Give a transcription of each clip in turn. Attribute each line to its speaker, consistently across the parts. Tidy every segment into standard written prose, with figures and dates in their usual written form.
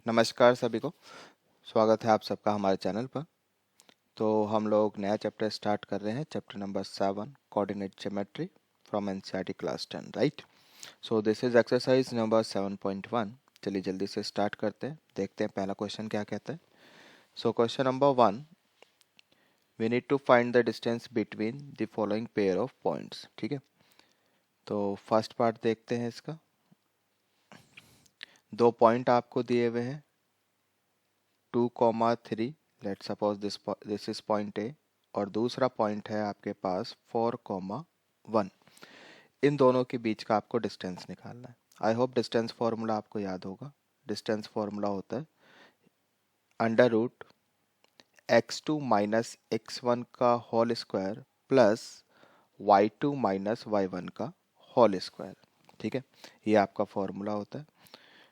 Speaker 1: नमस्कार सभी को। स्वागत है आप सबका हमारे चैनल पर। तो हम लोग नया चैप्टर स्टार्ट कर रहे हैं, chapter number 7 coordinate geometry from NCERT class 10, right. So this is exercise number 7.1। चलिए जल्दी से स्टार्ट करते हैं, देखते हैं पहला क्वेश्चन क्या कहता है। So question number 1, we need to find the distance between the following pair of points. ठीक है, तो फर्स्ट पार्ट देखते हैं इसका। दो पॉइंट आपको दिए हुए हैं 2,3। Late suppose this is point A और दूसरा पॉइंट है आपके पास 4,1। इन दोनों के बीच का आपको डिस्टेंस निकालना है। आई होप डिस्टेंस फॉर्मूला आपको याद होगा। डिस्टेंस फॉर्मूला होता है under root x2 minus x1 का whole square plus y2 minus y1 का होल स्क्वायर। ठीक है, ये आपका फॉर्मूला होता है।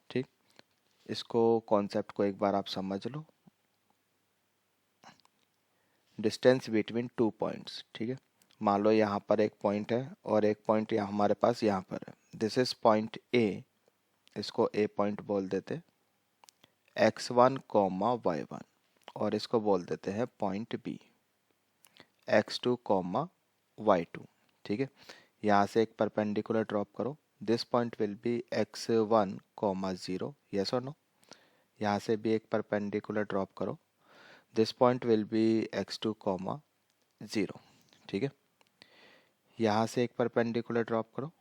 Speaker 1: ठीक, इसको कॉन्सेप्ट को एक बार आप समझ लो। Distance between two points. ठीक है, मान लो यहाँ पर एक पॉइंट है और एक पॉइंट यहाँ हमारे पास यहाँ पर है। दिस इज पॉइंट ए, इसको ए पॉइंट बोल देते x1 कॉमा y1, और इसको बोल देते हैं point B x2 comma y2। ठीक है, यहाँ से एक परपेंडिकुलर ड्रॉप करो। This point will be x1 comma 0, yes और नो। यहाँ से भी एक परपेंडिकुलर ड्रॉप करो। This point will be x2 comma 0। ठीक है, यहाँ से एक परपेंडिकुलर ड्रॉप करो।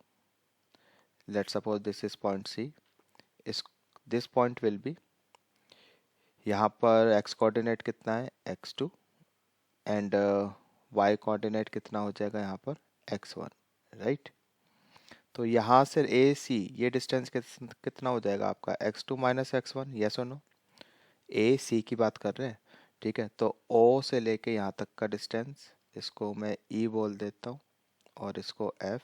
Speaker 1: Let suppose this is point C. इस दिस पॉइंट विल बी, यहाँ पर x कोऑर्डिनेट कितना है x2 एंड y कोऑर्डिनेट कितना हो जाएगा यहाँ पर x1, राइट। तो यहाँ से ए सी ये डिस्टेंस कितना हो जाएगा आपका x2 माइनस x1, यस और नो। ए सी की बात कर रहे हैं। ठीक है, तो O से लेके यहाँ तक का डिस्टेंस, इसको मैं E बोल देता हूँ और इसको F।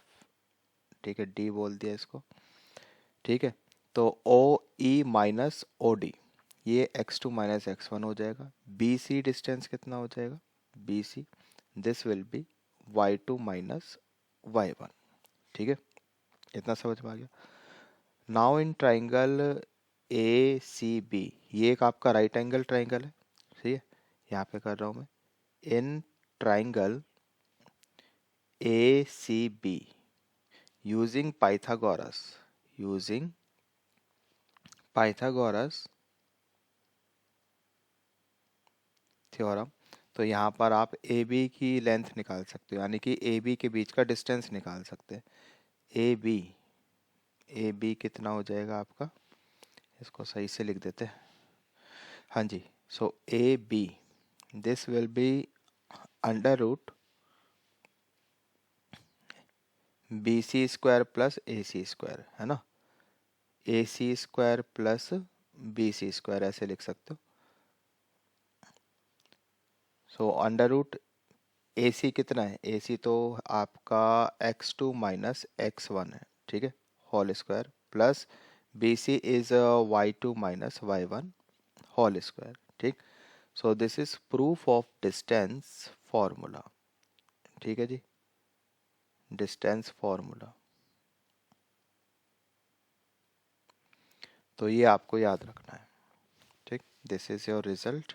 Speaker 1: ठीक है, D बोल दिया इसको। ठीक है, तो ओ ई माइनस ओ डी ये x2 माइनस x1 हो जाएगा। बी सी डिस्टेंस कितना हो जाएगा B C, this will be y2 minus y1। ठीक है, इतना समझ में आ गया। Now in triangle A C B, ये एक आपका राइट एंगल ट्राइंगल है। ठीक है, यहाँ पे कर रहा हूँ मैं। In triangle A C B using Pythagoras theorem, तो यहाँ पर आप ए बी की लेंथ निकाल सकते हो, यानी कि ए बी के बीच का डिस्टेंस निकाल सकते हैं। ए बी कितना हो जाएगा आपका, इसको सही से लिख देते हैं। हाँ जी, so A B this will be under root B C square plus A C square, है ना। A C square plus B C square ऐसे लिख सकते हो। सो अंडर रूट ए सी कितना है, ए सी तो आपका x2 माइनस x1 है। ठीक है, whole square plus B C is y2 minus y1 whole square. ठीक, so this is proof of distance formula. ठीक है जी, डिस्टेंस फॉर्मूला, तो ये आपको याद रखना है। ठीक, दिस इज योर रिजल्ट।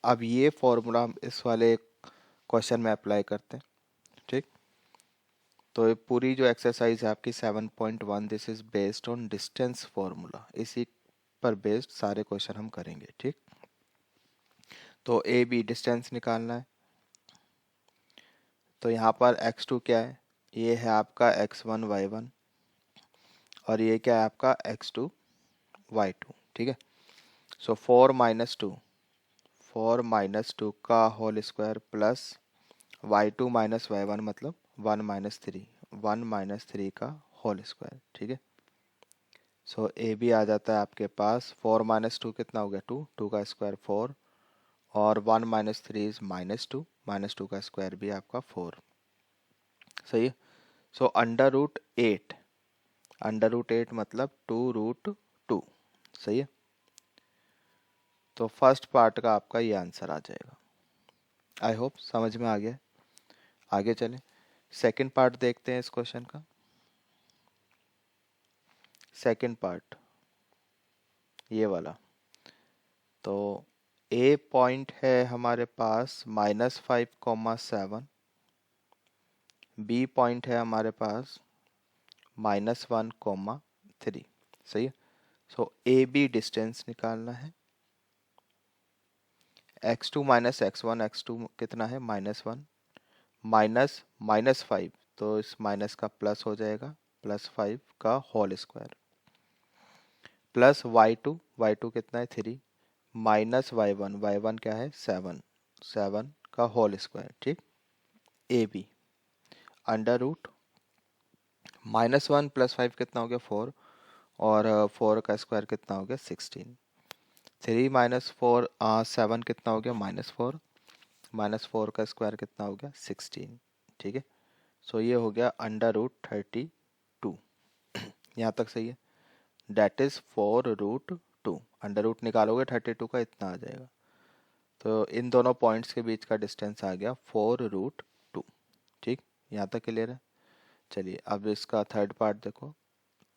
Speaker 1: अब ये फॉर्मूला हम इस वाले क्वेश्चन में अप्लाई करते हैं। ठीक, तो ये पूरी जो एक्सरसाइज है आपकी 7.1, this is based on distance formula. इसी पर बेस्ड सारे क्वेश्चन हम करेंगे। ठीक, तो ए बी डिस्टेंस निकालना है। तो यहाँ पर x2 क्या है, ये है आपका x1 y1 और ये क्या है आपका x2 y2। ठीक है, सो 4 - 2 का whole square plus y2 minus y1 मतलब 1 - 3 का होल स्क्वायर। ठीक है, सो ए बी आ जाता है आपके पास 4 - 2 कितना हो गया 2, 2 का स्क्वायर 4 और 1 - 3 इज -2, -2 का स्क्वायर भी आपका 4। सही है, सो अंडर रूट 8 मतलब 2√2। सही है, तो फर्स्ट पार्ट का आपका ये आंसर आ जाएगा। आई होप समझ में आ गया। आगे चलें, सेकंड पार्ट देखते हैं इस क्वेश्चन का। सेकंड पार्ट ये वाला। तो ए पॉइंट है हमारे पास -5,7, बी पॉइंट है हमारे पास -1,3। सही है। सो ए बी डिस्टेंस निकालना है। x2 माइनस x1, x2 कितना है -1, माइनस -5, तो इस माइनस का प्लस हो जाएगा, +5 का होल स्क्वायर, प्लस y2 कितना है 3, माइनस y1 क्या है 7 का होल स्क्वायर। ठीक। ए बी अंडर रूट -1 + 5 कितना हो गया 4, और 4 का स्क्वायर कितना हो गया 16, 3 - 4 7 कितना हो गया -4, -4 का स्क्वायर कितना हो गया 16। ठीक है। सो ये हो गया √32। यहाँ तक सही है। Date is 4√2। अंडर रूट निकालोगे 32 का इतना आ जाएगा। तो इन दोनों पॉइंट्स के बीच का डिस्टेंस आ गया 4√2। ठीक। यहाँ तक क्लियर है। चलिए अब इसका थर्ड पार्ट देखो।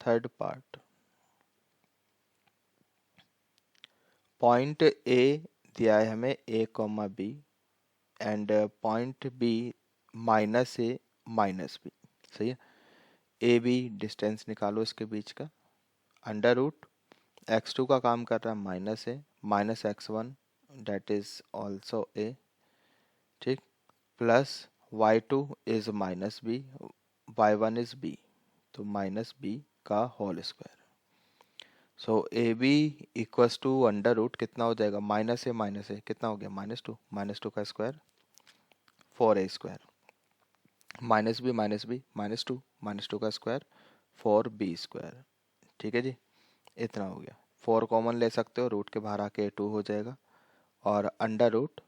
Speaker 1: थर्ड पार्ट, पॉइंट ए दिया है हमें a, b and point B -a -b। सही है। ए बी डिस्टेंस निकालो इसके बीच का। अंडर रूट x2 का काम कर रहा है -a -x1 that is also a। ठीक। Plus y2 is -b, y1 is b, तो -b का whole square. So A B equals to under root कितना हो जाएगा, -a कितना हो गया -2, -2 का स्क्वायर 4a², -b -2, -2 का स्क्वायर 4b²। ठीक है जी। इतना हो गया। 4 कॉमन ले सकते हो, रूट के बाहर आके 2 हो जाएगा, और under root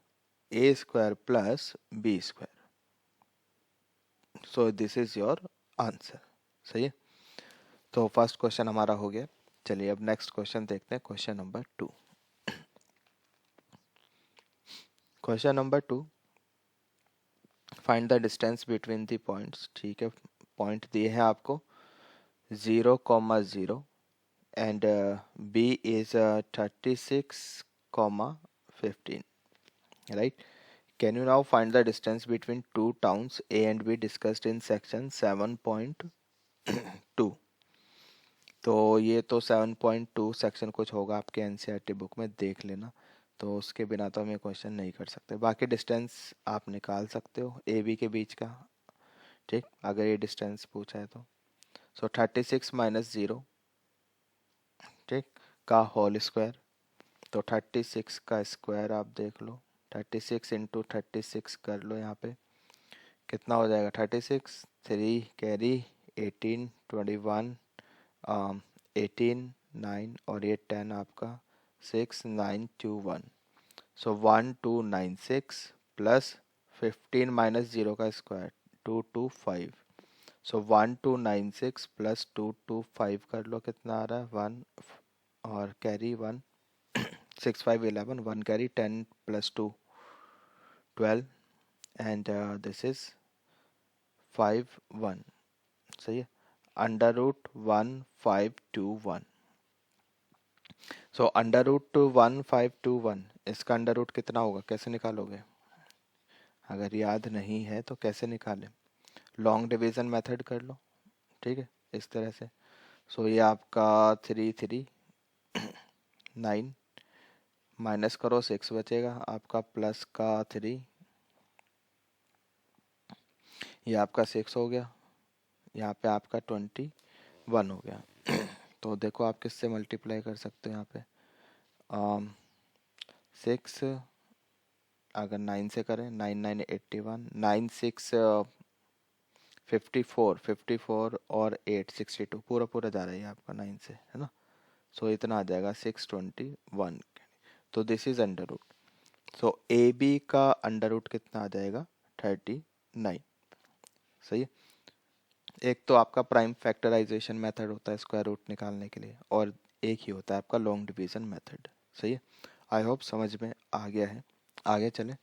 Speaker 1: a² + b²। So this is your answer. सही है। तो फर्स्ट क्वेश्चन हमारा हो गया। चलिए अब नेक्स्ट क्वेश्चन देखते हैं, question number 2। Question number 2, find the distance between the points. ठीक है। पॉइंट दिए हैं आपको 0,0 and b is 36,15, right. Can you now find the distance between two towns a and b discussed in section 7.2। तो ये तो 7.2 सेक्शन कुछ होगा आपके एनसीईआरटी बुक में, देख लेना। तो उसके बिना तो हम ये क्वेश्चन नहीं कर सकते। बाकी डिस्टेंस आप निकाल सकते हो ए बी के बीच का। ठीक। अगर ये डिस्टेंस पूछा है तो सो 36 - 0, ठीक, का होल स्क्वायर। तो 36 का स्क्वायर आप देख लो, 36 × 36 कर लो। यहाँ पे कितना हो जाएगा 36, 3 कैरी 18, 21 18 9 और ये 10 आपका 6 9 2 1। सो 1296 प्लस 15 - 0 का स्क्वायर 225। सो 1296 प्लस 225 कर लो, कितना आ रहा है 1 और carry 1, 6 5 11, 1 carry 10 + 2 12 and this is 5 1। सही है। Under root 1521। So under root 1521, इसका अंडर रूट कितना होगा, कैसे निकालोगे? अगर याद नहीं है तो कैसे निकालें? लॉन्ग डिवीजन मेथड कर लो। ठीक है, इस तरह से। सो ये आपका 3 3 9 माइनस करो 6 बचेगा आपका, प्लस का 3, ये आपका 6 हो गया, यहाँ पे आपका 21 हो गया। तो देखो आप किससे मल्टीप्लाई कर सकते हो यहाँ पे। 6 अगर 9 से करें, 9 9 81, 9 6 54 और 8 62, पूरा पूरा जा रहा है आपका 9 से, है ना। सो इतना आ जाएगा 621। तो this is under root. So A B का अंडर रूट कितना आ जाएगा 39। सही है। एक तो आपका प्राइम फैक्टराइजेशन मेथड होता है स्क्वायर रूट निकालने के लिए, और एक ही होता है आपका लॉन्ग डिवीजन मेथड। सही है। आई होप समझ में आ गया है। आगे चले,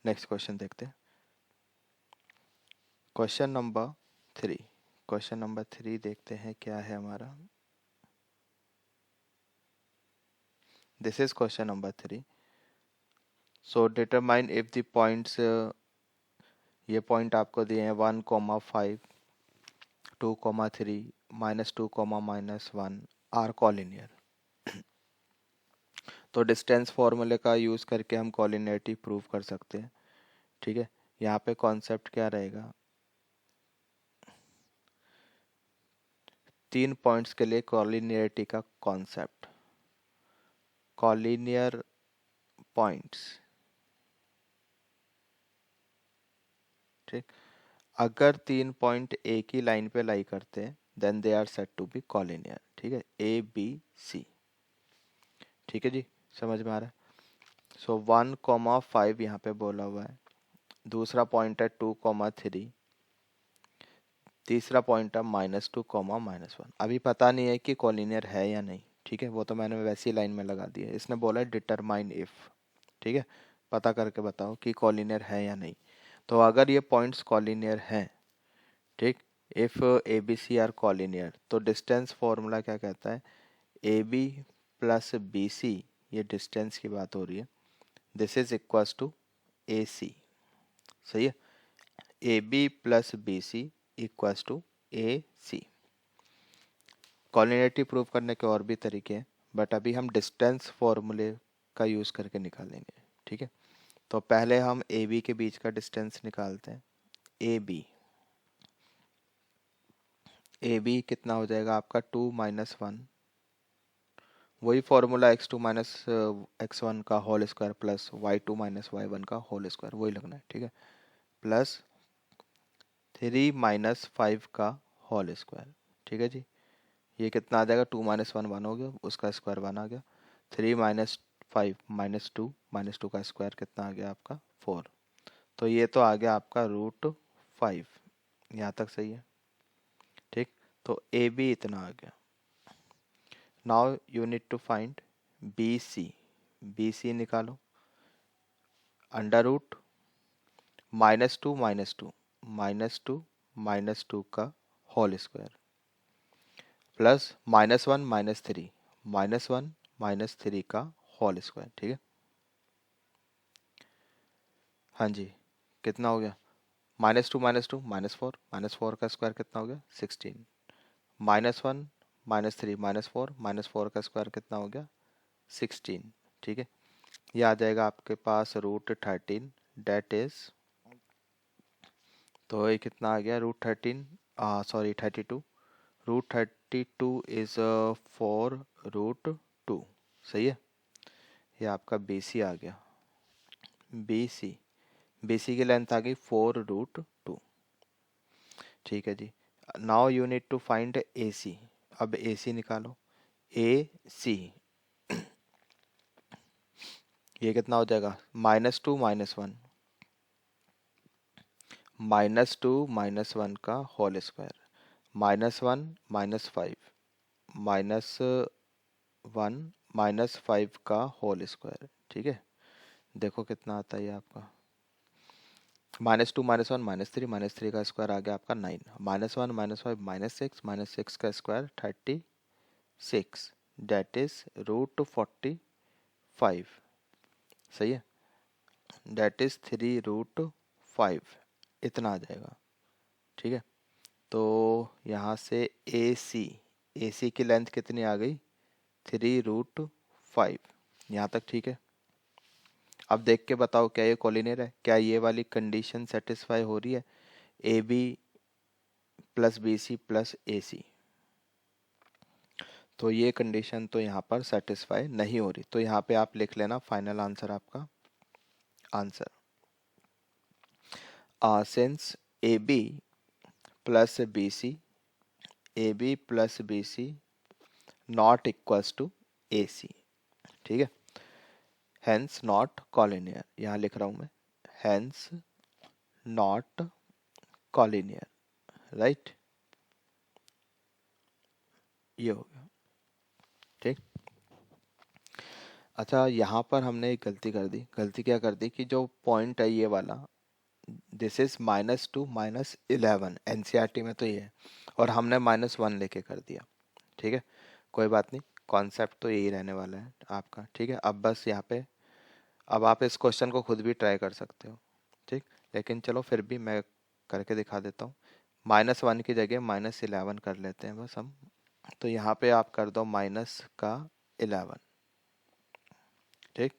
Speaker 1: नेक्स्ट क्वेश्चन देखते हैं। Question number 3। क्वेश्चन नंबर 3 देखते हैं क्या है हमारा। This is question number 3. So determine if the points, ये पॉइंट आपको दिए हैं 1,5, 2,3, -2, -1 आर कॉलिनियर. तो डिस्टेंस फॉर्मूले का यूज़ करके हम कॉलिनियरिटी प्रूव कर सकते हैं. ठीक है, यहाँ पे कॉन्सेप्ट क्या रहेगा, 3 पॉइंट्स के लिए कॉलिनियरिटी का कॉन्सेप्ट. कॉलिनियर पॉइंट्स, ठीक, अगर 3 पॉइंट एक ही लाइन पे लाई करते हैं then they are said to be collinear. ठीक है, ए बी सी. ठीक है जी, समझ में आ रहा है. सो 1,5 यहाँ पे बोला हुआ है, दूसरा पॉइंट है 2,3, तीसरा पॉइंट है -2, -1. अभी पता नहीं है कि कॉलिनियर है या नहीं. ठीक है, वो तो मैंने वैसी लाइन में लगा दिया है. इसने बोला है डिटरमाइन इफ. ठीक है, पता करके बताओ कि कॉलिनियर है या नहीं. तो अगर ये पॉइंट्स कॉलिनियर हैं, ठीक, if A B C are collinear, तो डिस्टेंस फॉर्मूला क्या कहता है, A B plus B C, ये डिस्टेंस की बात हो रही है, this is equals to A C. सही है, A B plus B C equals to A C. Collinearity prove करने के और भी तरीके हैं, बट अभी हम डिस्टेंस फॉर्मूले का यूज़ करके निकालेंगे. ठीक है, तो पहले हम ए बी के बीच का डिस्टेंस निकालते हैं. ए बी कितना हो जाएगा आपका 2 - 1, वही फॉर्मूला x2 - x1 का whole square plus y2 - y1 का होल स्क्वायर, वही लगना है. ठीक है, प्लस 3 - 5 का होल स्क्वायर. ठीक है जी, ये कितना आ जाएगा, 2 - 1 1 हो गया, उसका स्क्वायर 1 आ गया. 3 - 5 -2, -2 का स्क्वायर कितना आ गया आपका 4. तो ये तो आ गया आपका √5. यहाँ तक सही है. ठीक, तो ए बी इतना आ गया. Now you need to find B C. B C निकालो, अंडर रूट -2 -2 -2 -2 का होल स्क्वायर प्लस -1 -3 -1 -3 का होल स्क्वायर. ठीक है, हाँ जी, कितना हो गया, -2 -2 -4, -4 का स्क्वायर कितना हो गया 16, -1 -3 -4, -4 का स्क्वायर कितना हो गया 16. ठीक है, ये आ जाएगा आपके पास √13, डेट इज, तो ये कितना आ गया √13, सॉरी 32, √32 इज 4√2. सही है, ये आपका बी सी आ गया. बी सी की लेंथ आ गई 4√2. ठीक है जी, now you need to find A C. अब ए सी निकालो. ए सी ये कितना हो जाएगा, -2 -1, -2 -1 का होल स्क्वायर, -1 -5, -1 -5 का होल स्क्वायर. ठीक है, देखो कितना आता है ये आपका, -2 -1 -3, -3 का स्क्वायर आ गया आपका 9, -1 -5 -6, -6 का स्क्वायर 36, डेट इज √45. सही है, डेट इज 3√5, इतना आ जाएगा. ठीक है, तो यहाँ से ए सी की लेंथ कितनी आ गई 3√5. यहाँ तक ठीक है. अब देख के बताओ क्या ये कॉलिनियर है, क्या ये वाली कंडीशन सेटिस्फाई हो रही है, A B plus B C plus A C. तो ये कंडीशन तो यहाँ पर सेटिस्फाई नहीं हो रही. तो यहाँ पे आप लिख लेना फाइनल आंसर आपका. Answer, since A B plus B C, A B plus B C not equals to A C. ठीक है, हेंस नॉट कॉलिनियर, यहाँ लिख रहा हूँ मैं, हेंस नॉट कॉलिनियर. राइट, ये हो गया. ठीक, अच्छा यहाँ पर हमने एक गलती कर दी. गलती क्या कर दी कि जो पॉइंट है ये वाला, दिस इज -2 -11, एनसीईआरटी में तो ये है, और हमने -1 लेके कर दिया. ठीक है, कोई बात नहीं, कॉन्सेप्ट तो यही रहने वाला है आपका, ठीक है। अब बस यहाँ पे अब आप इस क्वेश्चन को खुद भी ट्राई कर सकते हो, ठीक। लेकिन चलो फिर भी मैं करके दिखा देता हूँ। -1 की जगह -11 कर लेते हैं बस हम। तो यहाँ पे आप कर दो -11, ठीक।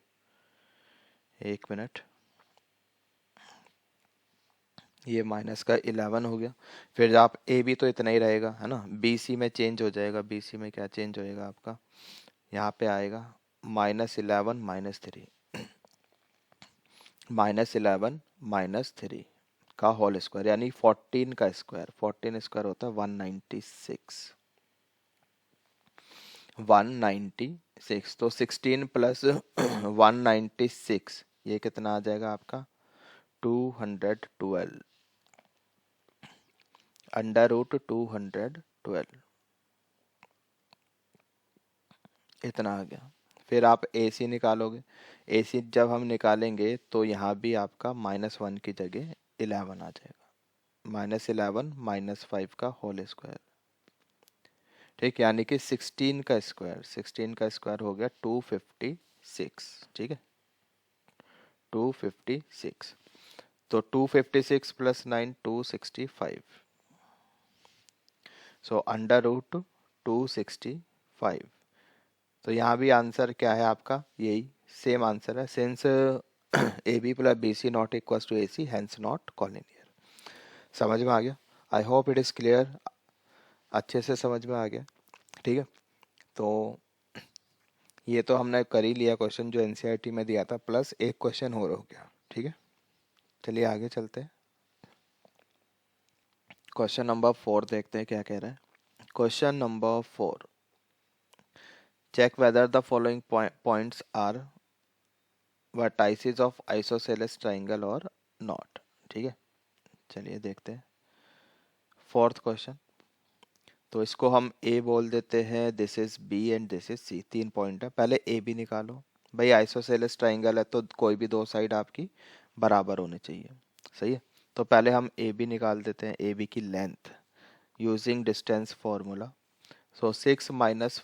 Speaker 1: 1 मिनट, ये -11 हो गया। फिर आप ए बी तो इतना ही रहेगा, है ना। बी सी में चेंज हो जाएगा। बी सी में क्या चेंज होएगा आपका, यहाँ पे आएगा -11 -3, -11 -3 का होल स्क्वायर, यानी 14 का स्क्वायर। 14 स्क्वायर होता है 196। 196 तो 16 प्लस 196, ये कितना आ जाएगा आपका 212, √212 इतना आ गया। फिर आप ए सी निकालोगे। ए सी जब हम निकालेंगे तो यहाँ भी आपका -1 की जगह 11 आ जाएगा। -11 -5 का होल स्क्वायर, ठीक। यानी कि 16 का स्क्वायर हो गया 256, ठीक है। 256, तो 256 प्लस 9 265, सो √265। तो यहाँ भी आंसर क्या है आपका, यही सेम आंसर है। Since A B plus B C not equal to A C, hence not collinear. समझ में आ गया? I hope it is clear. अच्छे से समझ में आ गया, ठीक है। तो ये तो हमने कर ही लिया क्वेश्चन जो एनसीईआरटी में दिया था, प्लस एक क्वेश्चन और हो गया, ठीक है। चलिए आगे चलते हैं। क्वेश्चन नंबर 4 देखते हैं क्या कह रहा है। Question number 4, check whether the following points are vertices of isosceles triangle और नॉट, ठीक है। चलिए देखते हैं 4th क्वेश्चन। तो इसको हम ए बोल देते हैं, this is B and this is C. 3 point है, पहले ए बी निकालो। भाई आइसोसेलेस ट्राइंगल है तो कोई भी दो साइड आपकी बराबर होनी चाहिए, सही है। तो पहले हम ए बी निकाल देते हैं, ए बी की लेंथ यूजिंग डिस्टेंस फॉर्मूला। सो 6 माइनस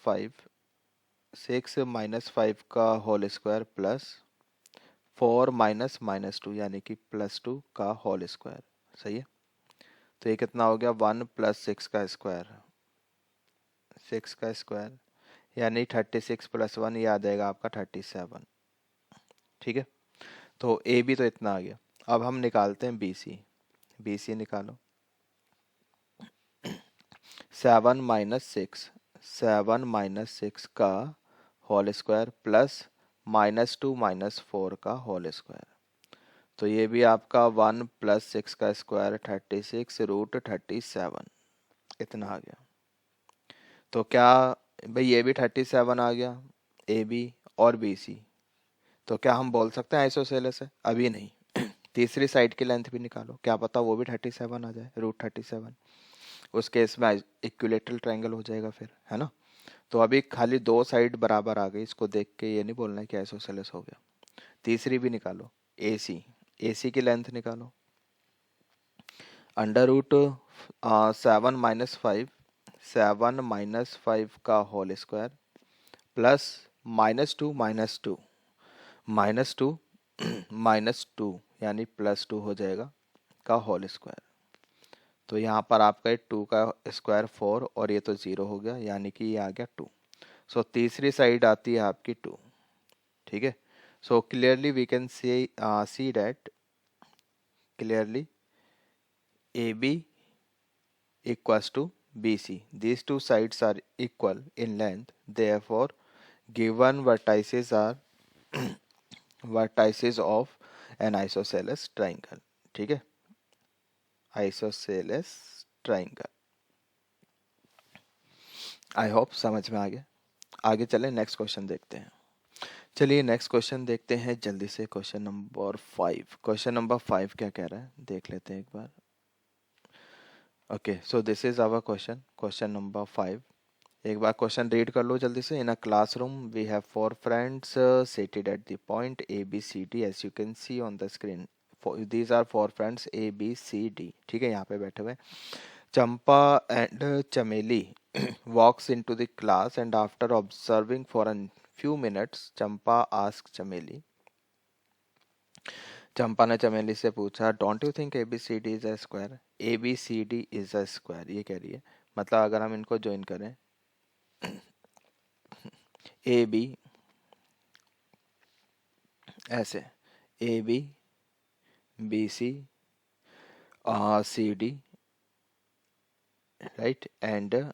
Speaker 1: 5 का होल स्क्वायर प्लस 4 -2 यानी कि +2 का होल स्क्वायर, सही है। तो ये कितना हो गया 1 + 6 का स्क्वायर, 6 का स्क्वायर यानी 36 + 1, ये आ जाएगा आपका 37, ठीक है। तो ए बी तो इतना आ गया। अब हम निकालते हैं बी सी। बी सी निकालो। 7 - 6 का होल स्क्वायर प्लस -2 -4 का होल स्क्वायर। तो ये भी आपका 1 + 6 का स्क्वायर 36 √37 इतना आ गया। तो क्या भाई, ये भी 37 आ गया, ए बी और बी सी। तो क्या हम बोल सकते हैं आइसोसेलेस है? अभी नहीं। तीसरी साइड की लेंथ भी निकालो, क्या पता वो भी 37 आ जाए, √37। उस केस में इक्विलेटरल ट्रायंगल हो जाएगा फिर, है ना। तो अभी खाली दो साइड बराबर आ गई, इसको देख के ये नहीं बोलना है कि आइसोसेलेस हो गया। तीसरी भी निकालो, ए सी। ए सी की लेंथ निकालो, √7 -5 का होल स्क्वायर प्लस -2 -2 यानी +2 हो जाएगा का होल स्क्वायर। तो यहाँ पर आपका 2 का स्क्वायर 4 और ये तो 0 हो गया, यानी कि ये आ गया 2। सो तीसरी साइड आती है आपकी 2, ठीक है। So clearly we can see that clearly AB equals to BC. These two sides are equal in length. Therefore, given vertices are vertices of an isosceles triangle. ठीक है, isosceles triangle. आई होप समझ में आ गया। आगे चलें, next question देखते हैं। चलिए नेक्स्ट क्वेश्चन देखते हैं जल्दी से। Question number 5। क्वेश्चन नंबर 5 क्या कह रहा है देख लेते हैं एक बार। Okay, so this is our question, question number 5। एक बार क्वेश्चन रीड कर लो जल्दी से। In a classroom we have 4 friends seated at the point A B C D as you can see on the screen. These are 4 friends A B C D, ठीक है, यहाँ पे बैठे हुए। Champa and Chameli walks into the class, and after observing for a few minutes, Champa asks Chameli. चंपा ने चमेली से पूछा, don't you think ABCD is a square? ABCD is a square, ये कह रही है। मतलब अगर हम इनको ज्वाइन करें, AB ऐसे, AB BC CD, right, and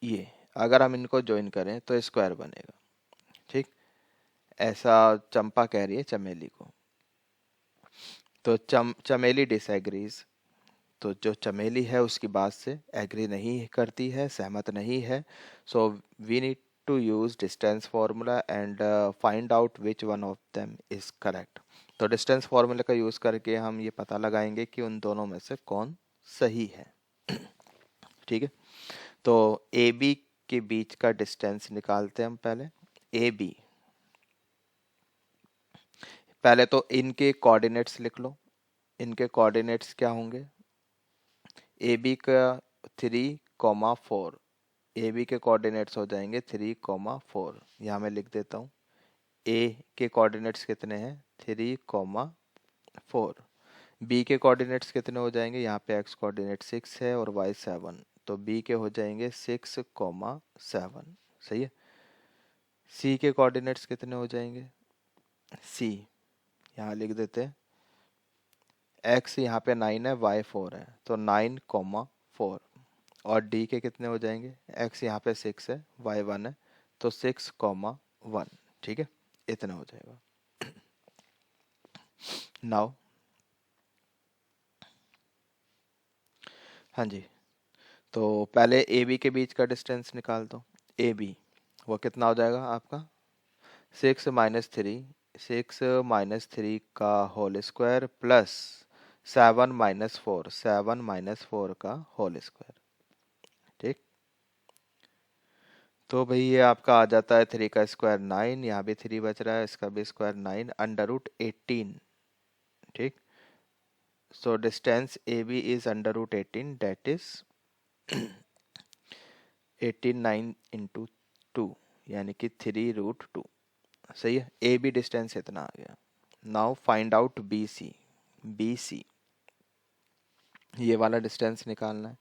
Speaker 1: ये अगर हम इनको ज्वाइन करें तो स्क्वायर बनेगा। ठीक, ऐसा चंपा कह रही है चमेली को। तो चमेली डिसएग्रीज, तो जो चमेली है उसकी बात से एग्री नहीं करती है, सहमत नहीं है। So we need to use distance formula and find out which one of them is correct. तो डिस्टेंस फार्मूला का यूज करके हम ये पता लगाएंगे कि उन दोनों में से कौन सही है। ठीक है, तो ए बी के बीच का डिस्टेंस निकालते हैं हम पहले। ए बी, पहले तो इनके कोऑर्डिनेट्स लिख लो। इनके कोऑर्डिनेट्स क्या होंगे? ए बी का 3,4, ए बी के कोऑर्डिनेट्स हो जाएंगे 3,4। यहाँ मैं लिख देता हूँ, ए के कोऑर्डिनेट्स कितने हैं? 3,4। बी के कोऑर्डिनेट्स कितने हो जाएंगे? यहाँ पे एक्स कोऑर्डिनेट 6 है और वाई 7, तो बी के हो जाएंगे 6,7। सही है। सी के कोऑर्डिनेट्स कितने हो जाएंगे? सी यहाँ लिख देते हैं, एक्स यहाँ पे 9 है, वाई 4 है, तो 9,4। और डी के कितने हो जाएंगे? एक्स यहाँ पे 6 है, वाई 1 है, तो 6,1। ठीक है, इतना हो जाएगा। नाउ हाँ जी, तो पहले ए बी के बीच का डिस्टेंस निकाल दो। ए बी वो कितना हो जाएगा आपका? 6 - 3, 6 - 3 का होल स्क्वायर प्लस 7 - 4, 7 - 4 का होल स्क्वायर। ठीक, तो भाई ये आपका आ जाता है 3 का स्क्वायर 9, यहाँ भी 3 बच रहा है, इसका भी स्क्वायर 9, √18। ठीक, so distance A B is √18, that is 89 × 2, यानी कि 3√2। सही है, ए बी डिस्टेंस इतना आ गया। Now find out B C. B C ये वाला डिस्टेंस निकालना है।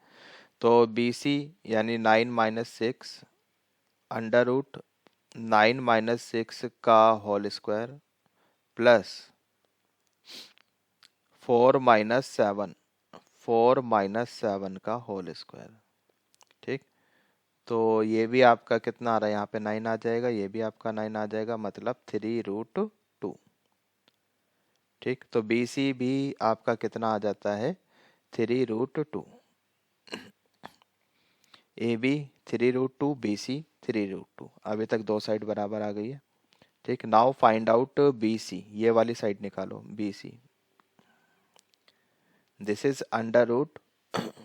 Speaker 1: तो बी सी यानी 9 - 6, √9 - 6 का होल स्क्वायर प्लस 4 - 7, 4 - 7 का होल स्क्वायर। ठीक, तो ये भी आपका कितना आ रहा है? यहाँ पे 9 आ जाएगा, ये भी आपका 9 आ जाएगा, मतलब 3√2। ठीक, तो बी सी भी आपका कितना आ जाता है? 3√2। A B 3√2, B C 3√2। अभी तक दो साइड बराबर आ गई है। ठीक, now find out B C, ये वाली साइड निकालो B C. This is √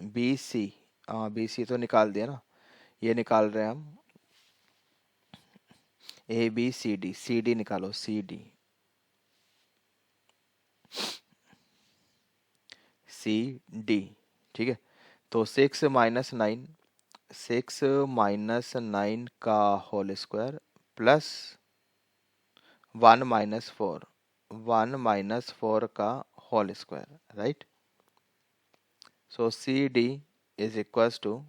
Speaker 1: B C. हाँ, बी सी तो निकाल दिया ना, ये निकाल रहे हैं हम A B C D. C D निकालो, सी डी, सी डी। ठीक है, तो 6 - 9, 6 - 9 का होल स्क्वायर प्लस 1 - 4, 1 - 4 का whole square, right. So C D is equals to,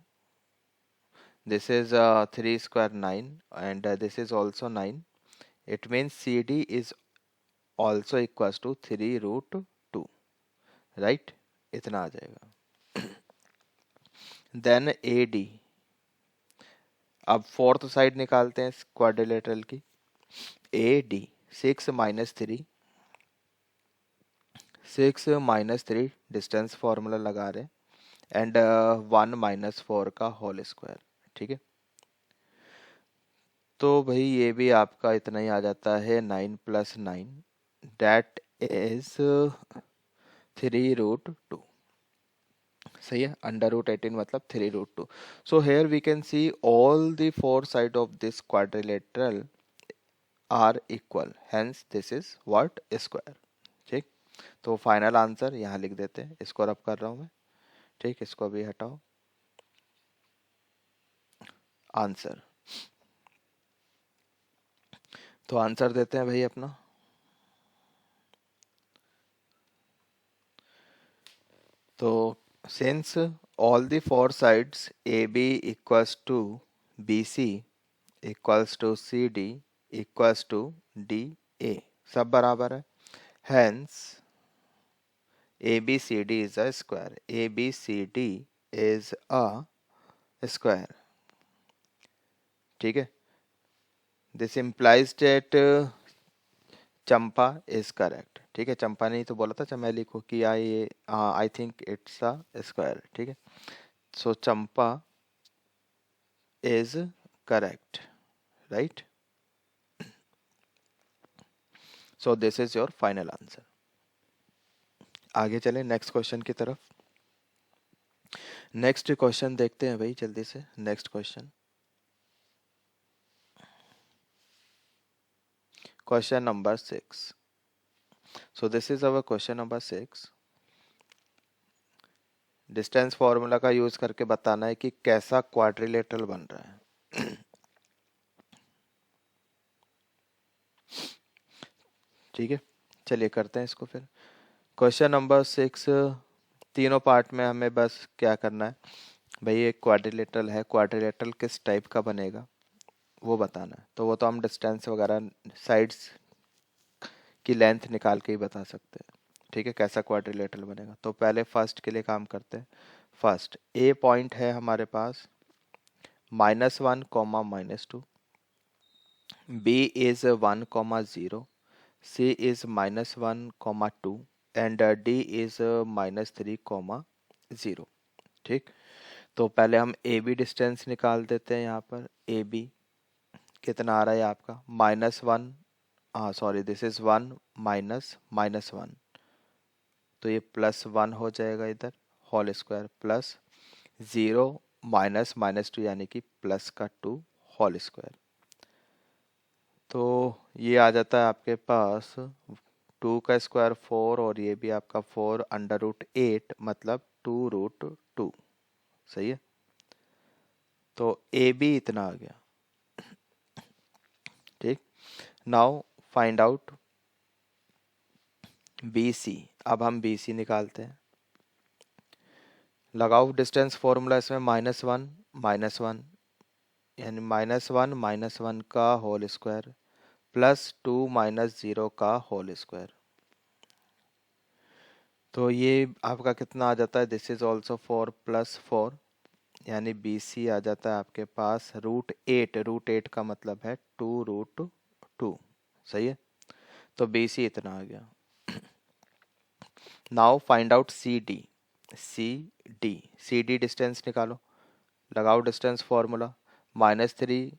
Speaker 1: this is 3 square 9 and this is also 9. It means CD is also equals to 3√2, right? इतना आ जाएगा। Then AD, अब fourth side निकालते हैं quadrilateral की। AD 6 - 3, 6 - 3 distance formula लगा रहे हैं and 1 - 4 का होल स्क्वायर। ठीक है, तो भाई ये भी आपका इतना ही आ जाता है, 9 + 9, दैट इज 3√2। सही है, √18 मतलब 3√2। So here we can see all the four side of this quadrilateral are equal, hence this is what? Square. ठीक, तो फाइनल आंसर यहाँ लिख देते हैं, इसको रब कर रहा हूँ मैं। ठीक, इसको भी हटाओ, आंसर। तो आंसर देते हैं भाई अपना। तो since all the four sides A B equals to B C equals to C D equals to D A, सब बराबर है, hence A B C D is a square, A B C D is a square. ठीक है, this implies that Champa is correct. ठीक है, चंपा ने तो बोला था चमेली को कि I think it's a square. ठीक है, so Champa is correct, right. So this is your final answer. आगे चलें नेक्स्ट क्वेश्चन की तरफ। नेक्स्ट क्वेश्चन देखते हैं भाई जल्दी से। Next question, question number 6। So this is our question number 6। Distance formula का यूज करके बताना है कि कैसा क्वाड्रिलेटरल बन रहा है। ठीक है, चलिए करते हैं इसको फिर। क्वेश्चन नंबर 6, तीनों पार्ट में हमें बस क्या करना है भाई, एक क्वाड्रिलेटरल है, क्वाड्रिलेटरल किस टाइप का बनेगा वो बताना है। तो वो तो हम डिस्टेंस वगैरह साइड्स की लेंथ निकाल के ही बता सकते हैं। ठीक है, कैसा क्वाड्रिलेटरल बनेगा। तो पहले फर्स्ट के लिए काम करते हैं। फर्स्ट ए पॉइंट है हमारे पास -1, -2, B is 1, 0, C is -1, 2 and D is -3, 0। ठीक, तो पहले हम ए बी डिस्टेंस निकाल देते हैं। यहाँ पर ए बी कितना आ रहा है आपका -1, हाँ सॉरी दिस इज 1 -1, तो ये +1 हो जाएगा इधर, होल स्क्वायर, प्लस 0 -2 यानी कि +2 होल स्क्वायर। तो ये आ जाता है आपके पास 2 का स्क्वायर 4 और ये भी आपका 4 √8 मतलब 2√2। सही है, तो ए बी इतना आ गया। ठीक, now find out B C. अब हम बी सी निकालते हैं। लगाओ डिस्टेंस फॉर्मूला इसमें -1 यानी -1 का होल स्क्वायर +2 -0 का होल स्क्वायर। तो ये आपका कितना आ जाता है, दिस इज ऑल्सो 4 + 4 यानी बी सी आ जाता है आपके पास √8। √8 का मतलब है 2√2। सही है, तो बी सी इतना आ गया। Now find out C D. C D distance निकालो। लगाओ डिस्टेंस फॉर्मूला -3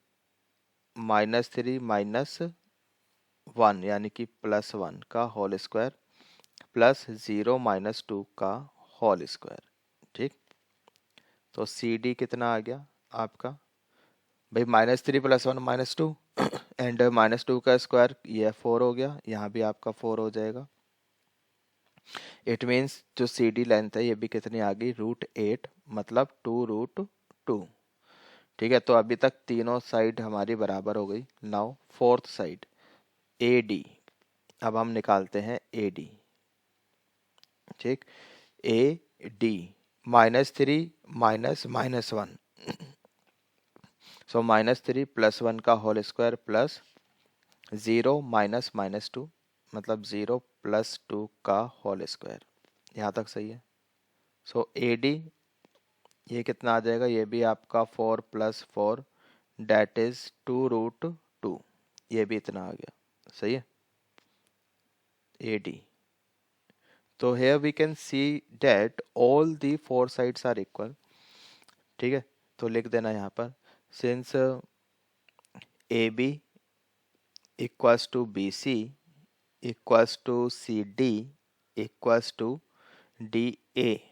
Speaker 1: -1 यानी कि +1 का होल स्क्वायर प्लस 0 -2 का होल स्क्वायर। ठीक, तो सी डी कितना आ गया आपका भाई, -3 + 1 -2 एंड -2 का स्क्वायर ये 4 हो गया, यहाँ भी आपका 4 हो जाएगा। इट मीन्स जो सी डी लेंथ है ये भी कितनी आ गई, √8 मतलब 2√2। ठीक है, तो अभी तक तीनों साइड हमारी बराबर हो गई। Now fourth side A D, अब हम निकालते हैं ए डी। ठीक, ए डी -3 -1 सो -3 +1 का होल स्क्वायर प्लस 0 -2 मतलब 0 +2 का होल स्क्वायर। यहाँ तक सही है। सो ए डी ये कितना आ जाएगा, ये भी आपका 4 + 4 डेट इज 2√2, ये भी इतना आ गया। सही है, ए डी। तो here we can see that all the four sides are equal। ठीक है, तो लिख देना यहाँ पर since AB equals to BC equals to CD equals to DA,